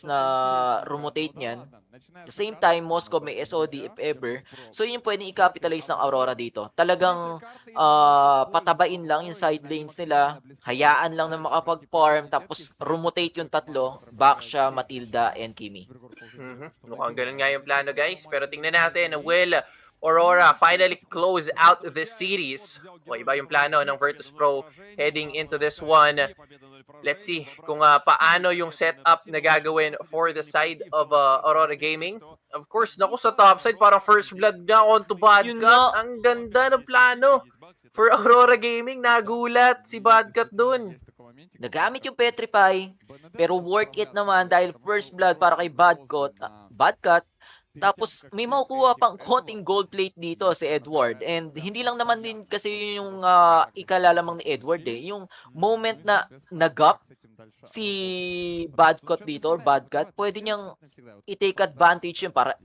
na rotate niyan. At the same time, Moscow may SOD if ever. So yun yung pwedeng i-capitalize ng Aurora dito. Talagang patabain lang yung side lanes nila, hayaan lang na makapag-farm, tapos rotate yung tatlo, Baksha, Matilda, and Kimi. Mukhang ganun nga yung plano, guys. Pero tingnan natin, will Aurora finally close out this series? O iba yung plano ng Virtus Pro heading into this one. Let's see kung paano yung setup na gagawin for the side of Aurora Gaming. Of course, naku, sa top side, parang first blood na onto Badcat. Ang ganda ng plano for Aurora Gaming. Nagulat si Badcat dun. Nagamit yung Petrify, pero worth it naman dahil first blood para kay Badcat. Tapos may makukuha pang konting gold plate dito si Edward. And hindi lang naman din kasi yung ikalalamang ni Edward yung moment na nag-up si Badcat dito or Badcat, pwede niyang i-take advantage yun para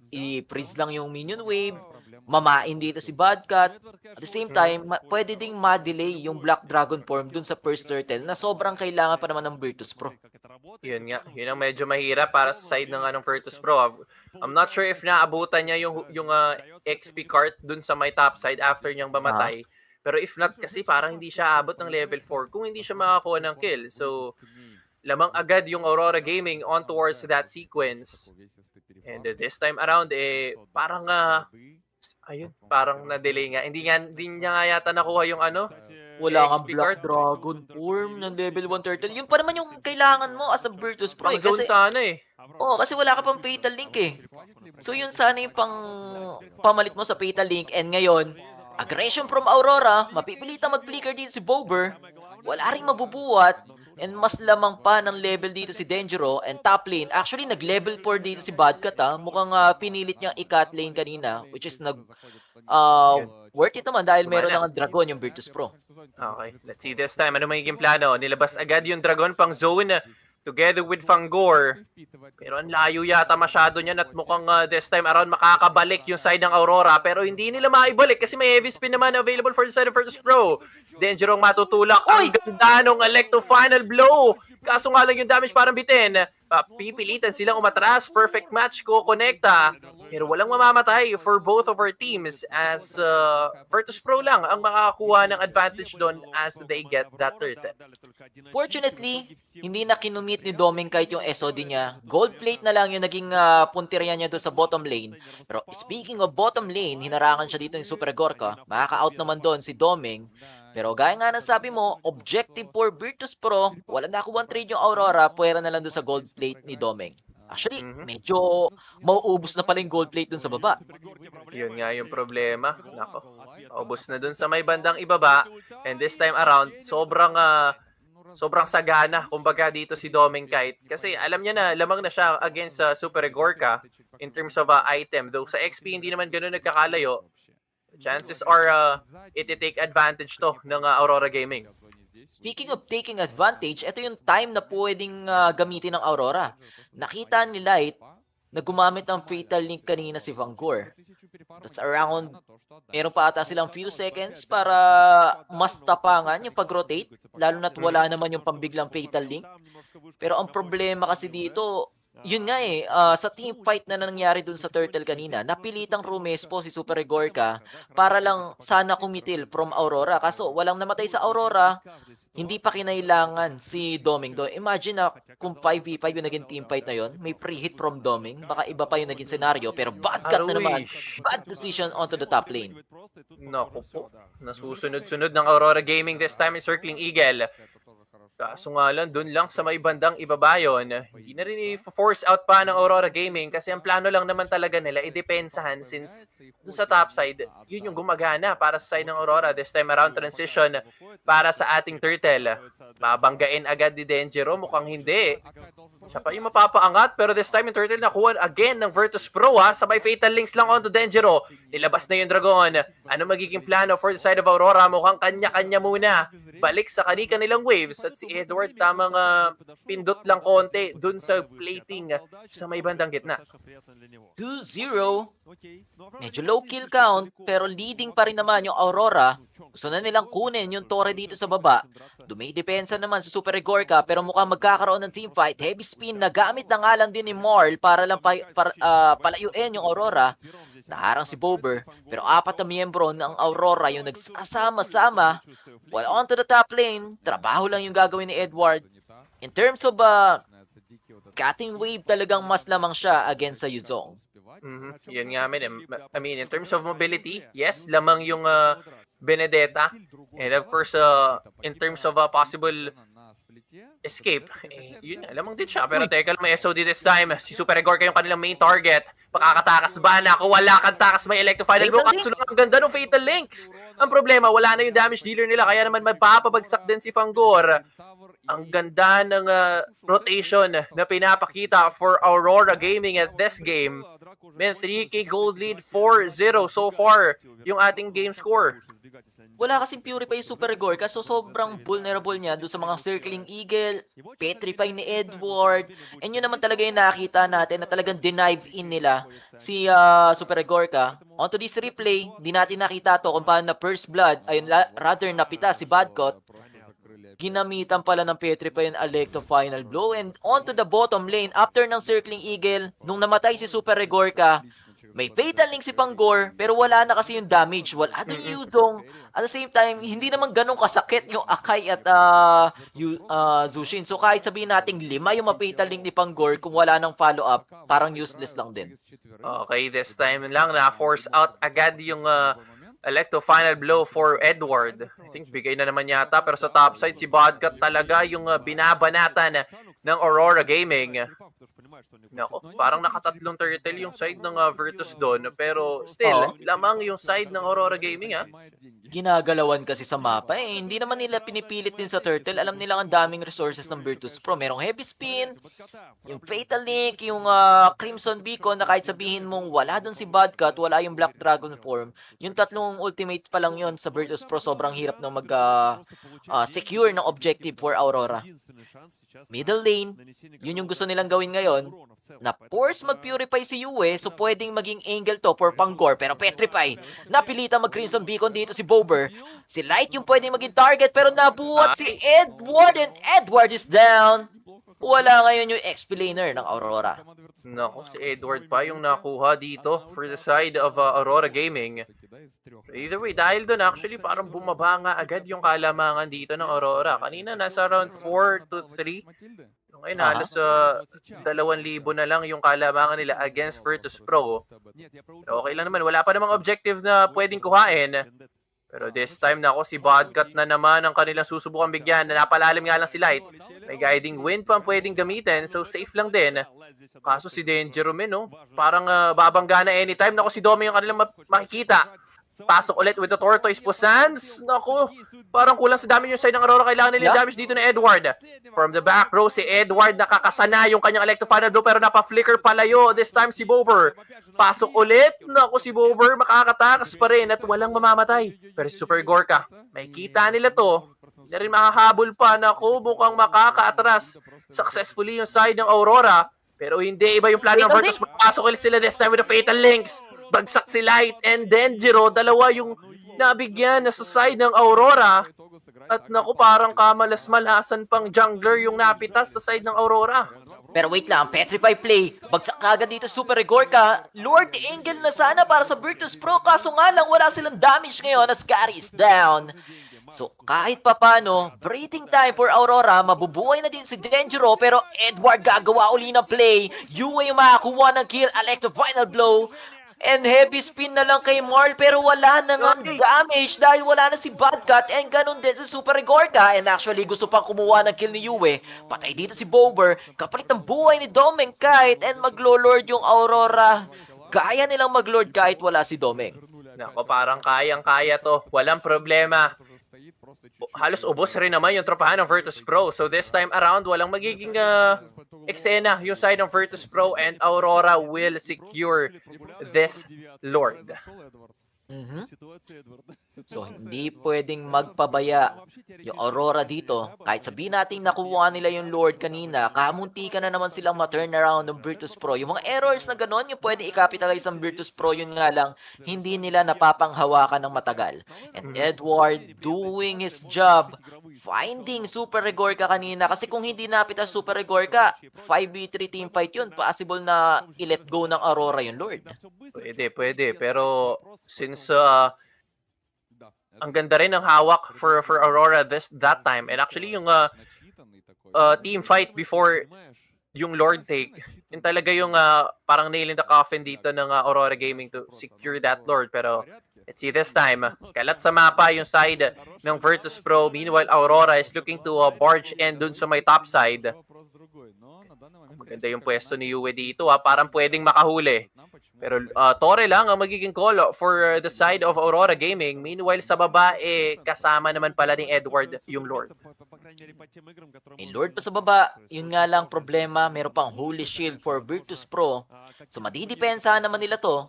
i-freeze lang yung minion wave, mamain dito si Badcat. At the same time, pwede ding ma-delay yung Black Dragon form dun sa first turtle na sobrang kailangan pa naman ng Virtus Pro. Yun nga, yun ang medyo mahirap para sa side ng Virtus Pro. I'm not sure if naabutan niya yung XP cart dun sa may top side after niyang mamatay. Pero if not, kasi parang hindi siya abot ng level 4 kung hindi siya makakuha ng kill. So, lamang agad yung Aurora Gaming on towards that sequence. And this time around, parang parang na-delay nga. Hindi niya nga yata nakuha yung wala kang Black Dragon form ng level 1 turtle. Yun pa naman yung kailangan mo as a Virtus Pro. Zone sana kasi wala ka pang Fatal Link So yun sana yung pamalit mo sa Fatal Link. And ngayon, aggression from Aurora, mapipilitan mag-flicker dito si Bober. Wala ring mabubuhat. And mas lamang pa ng level dito si Dangero. And top lane, actually nag-level 4 dito si Badcat Mukhang pinilit niyang i-cut lane kanina, which is worth it naman dahil meron ng dragon yung Virtus Pro. Okay, let's see this time. Ano magiging plano? Nilabas agad yung dragon pang zone together with Fangor. Pero ang layo yata masyado niyan at mukhang this time around makakabalik yung side ng Aurora. Pero hindi nila maibalik kasi may heavy spin naman available for the side of Virtus Pro. Dangerong matutulak. Ang ganda ng Electro Final Blow. Kaso nga lang yung damage parang bitin. Pipilitan silang umatras. Perfect match ko, connecta. Pero walang mamamatay for both of our teams as Virtus Pro lang ang makakakuha ng advantage doon as they get that turtle. Fortunately, hindi na kinumit ni Doming kahit yung SOD niya. Gold plate na lang yung naging punteriya niya doon sa bottom lane. Pero speaking of bottom lane, hinarangan siya dito ng Super Gorka. Makaka-out naman doon si Doming. Pero gaya nga ng sabi mo, objective for Virtus Pro, wala na kuha trade yung Aurora, puwera na lang doon sa gold plate ni Doming. Actually, medyo mauubos na pala yung gold plate doon sa baba. Yun nga yung problema. Nako, ubos na doon sa may bandang ibaba. And this time around, sobrang sagana, kumbaga dito si Doming kahit. Kasi alam niya na, lamang na siya against Super Gorka in terms of item. Though sa XP, hindi naman gano'n nagkakalayo. Chances are, iti-take advantage to ng Aurora Gaming. Speaking of taking advantage, ito yung time na pwedeng gamitin ng Aurora. Nakita ni Light na gumamit ng Fatal Link kanina si Fangor. That's around, meron pa ata silang few seconds para mas tapangan yung pag-rotate, lalo na't wala naman yung pambiglang Fatal Link. Pero ang problema kasi dito, yun nga sa team fight na nangyari dun sa turtle kanina, napilitang rumespo si Super Gorka para lang sana kumitil from Aurora. Kaso walang namatay sa Aurora, hindi pa kinailangan si Doming do. Imagine na kung 5v5 yung naging team fight na yon, may pre-hit from Doming, baka iba pa yung naging senaryo, pero bad cut na naman. Bad position onto the top lane. Naku po, nasusunod-sunod ng Aurora Gaming this time is Circling Eagle. Kaso nga lang, dun lang sa may bandang ibaba yun, hindi na rin i-force out pa ng Aurora Gaming kasi ang plano lang naman talaga nila i-depensahan since dun sa top side, yun yung gumagana para sa side ng Aurora. This time around transition para sa ating turtle. Babanggain agad ni Dangero, mukhang hindi. Siya pa yung mapapaangat, pero this time yung turtle nakuha again ng Virtus Pro sabay Fatal Links lang onto Dangero. Nilabas na yung Dragon. Ano magiging plano for the side of Aurora? Mukhang kanya-kanya muna. balik sa kanilang waves at si Edward tamang pindot lang konti dun sa plating sa may bandang gitna. 2-0. Medyo low kill count, pero leading pa rin naman yung Aurora. Gusto na nilang kunin yung torre dito sa baba. Dumidepensa naman sa Super Gorka, pero mukhang magkakaroon ng teamfight. Heavy spin na gamit na nga lang din ni Marl para lang palayuin yung Aurora. Naharang si Bober, pero 4 na miyembro ng Aurora yung nagsasama-sama. While onto the top lane, trabaho lang yung gagawin ni Edward. In terms of cutting wave, talagang mas lamang siya against sa Yuzong. Yun nga, I mean, in terms of mobility, yes, lamang yung Benedetta. And of course, in terms of possible escape, yun, lamang din siya. Pero teka lang, may SOD this time. Si Super Gorka yung kanilang main target. Makakatakas ba na? Kung wala kang takas, may Electro Final Blow. Kaso lang ang ganda ng Fatal Links. Ang problema, wala na yung damage dealer nila. Kaya naman mapapabagsak din si Fangor. Ang ganda ng rotation na pinapakita for Aurora Gaming at this game. Man, 3K gold lead, 4-0 so far yung ating game score. Wala kasing Purify Super Gorka, so sobrang vulnerable niya doon sa mga Circling Eagle, Petrify ni Edward, and yun naman talaga yung nakita natin na talagang denive in nila si Super Gorka. Onto this replay, di natin nakita to kung paano na First Blood, ayun, rather napita si Badcott. Ginamitan pala ng Petrify yung Electro Final Blow, and onto the bottom lane, after ng Circling Eagle, nung namatay si Super Gorka, may Fatal Link si Fangor, pero wala na kasi yung damage. Wala din yung Yuzong. At the same time, hindi naman ganun kasakit yung Akai at Zushin. So kahit sabihin natin 5 yung ma-Fatal Link ni Fangor, kung wala ng follow-up, parang useless lang din. Okay, this time lang na-force out agad yung Electro Final Blow for Edward. I think bigay na naman yata, pero sa top side, si Bodcat talaga yung binabanatan ng Aurora Gaming. Nako, parang nakatatlong turtle yung side ng Virtus doon, pero still, lamang yung side ng Aurora Gaming Ginagalawan kasi sa mapa hindi naman nila pinipilit din sa turtle. Alam nila ang daming resources ng Virtus Pro. Merong heavy spin, yung Fatal Link, yung Crimson Beacon na kahit sabihin mong wala doon si Bodcat, wala yung Black Dragon form. Yung tatlong ultimate pa lang yon sa Virtus Pro, sobrang hirap na secure ng objective for Aurora. Middle lane, yun yung gusto nilang gawin ngayon. Na force mag-purify si Yue, so pwedeng maging angle to for Fangor, pero Petrify. Napilitan mag-Crimson Beacon dito si Bober. Si Light yung pwedeng maging target, pero nabuhat si Edward, and Edward is down. Wala ngayon yung explainer ng Aurora. Nako, si Edward pa yung nakuha dito for the side of Aurora Gaming. Either way, dahil doon actually parang bumaba nga agad yung kalamangan dito ng Aurora. Kanina nasa around 4-3. Ngayon halos 2,000 na lang yung kalamangan nila against Virtus Pro. Pero okay lang naman, wala pa namang objective na pwedeng kuhain. Pero this time na ako, si Bodcat na naman ang kanilang susubukan bigyan. Napalalim nga lang si Light. May guiding wind pa pwedeng gamitin, so safe lang din. Kaso si Dangeroman, parang babangga na anytime. Naku, si Domi yung kanilang makikita. Pasok ulit with the Tortoise Pusans. Naku, parang kulang sa damage yung side ng Aurora. Kailangan nila damage dito na Edward. From the back row, si Edward nakakasana yung kanyang Electro Final Blow, pero napa-flicker palayo. This time si Bober. Pasok ulit. Naku, si Bober makakatakas pa rin at walang mamamatay. Pero si Super Gorka, may kita nila to. Hindi rin makahabol pa. Naku, mukhang makakaatras successfully yung side ng Aurora. Pero hindi, iba yung plano ng Virtus. Pasok ulit sila this time with the Fatal Links. Bagsak si Light and Dangero. Dalawa yung nabigyan na sa side ng Aurora. At naku, parang kamalas-malasan pang jungler yung napitas sa side ng Aurora. Pero wait lang, Petrify play. Bagsak kagad dito Super Gorka. Lord Angel na sana para sa Virtus Pro. Kaso nga lang, wala silang damage ngayon as Gary is down. So kahit papano, breathing time for Aurora. Mabubuhay na din si Dangero, pero Edward gagawa uli ng play. Yue yung makakuha ng kill. Electro Final Blow. And heavy spin na lang kay Marl, pero wala na nga damage dahil wala na si Bodcat, and ganun din si Super Gorka. And actually gusto pang kumuha ng kill ni Yue. Patay dito si Bober, kapalit ng buhay ni Domeng kahit, and maglo-lord yung Aurora. Kaya nilang mag-lord kahit wala si Domeng. Nako, parang kayang-kaya to, walang problema. Halos ubos rin naman yung tropahan ng Virtus Pro. So this time around, walang magiging eksena yung side ng Virtus Pro, and Aurora will secure this Lord. Mhm. So, hindi pwedeng magpabaya yung Aurora dito. Kahit sabihin natin nakuha nila yung Lord kanina, kamunti ka na naman silang ma-turn around ng Virtus Pro. Yung mga errors na gano'n, yung pwede i-capitalize ng Virtus Pro, yun nga lang, hindi nila napapanghawakan ng matagal. And Edward doing his job, finding Super Regorka kanina. Kasi kung hindi napit ang Super Regorka, 5v3 team fight yun. Possible na i-let go ng Aurora yung Lord. Pwede. Pero since ang ganda rin ng hawak for Aurora that time, and actually yung team fight before yung Lord take, yun talaga yung parang nail in the coffin dito ng Aurora Gaming to secure that Lord. Pero let's see this time, kalat sa mapa yung side ng Virtus Pro. Meanwhile, Aurora is looking to barge in dun sa may top side. Maganda yung pwesto ni Yue dito, parang pwedeng makahuli. Pero Torre lang ang magiging call for the side of Aurora Gaming. Meanwhile, sa baba, kasama naman pala ni Edward yung Lord. May Lord pa sa baba, yun nga lang problema, meron pang Holy Shield for Virtus Pro. So madidepensahan naman nila to.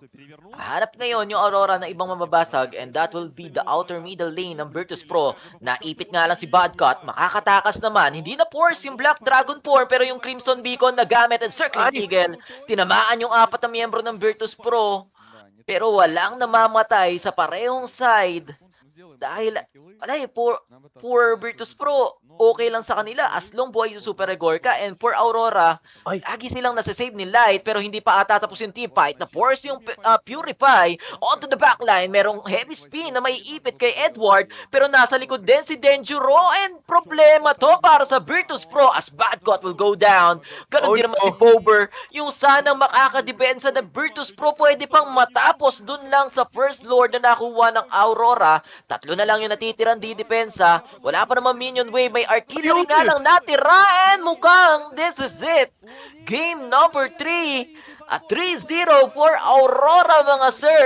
Hanap ngayon yung Aurora na ibang mababasag, and that will be the outer middle lane ng Virtus Pro. Naipit nga lang si Badcut, makakatakas naman. Hindi na force yung Black Dragon form, pero yung Crimson Beacon na gamit at Circling Eagle, tinamaan yung 4 na miyembro ng Virtus Pro. Pero walang namamatay sa parehong side. Dahil, for Virtus Pro, okay lang sa kanila as long buhay sa Super Regorka. And for Aurora, lagi silang nasasave ni Light pero hindi pa ata tapos yung team fight. Na force yung Purify onto the backline. Merong heavy spin na may ipit kay Edward pero nasa likod din si Denjuro. And problema to para sa Virtus Pro as Badcut will go down. Ganon din naman si Bober. Yung sanang makakadepensa na Virtus Pro pwede pang matapos dun lang sa first Lord na nakuha ng Aurora. Tatlo na lang yung natitirang di depensa. Wala pa naman minion wave. May artillery nga lang natira. And mukhang this is it. Game number 3. At 3-0 for Aurora mga sir.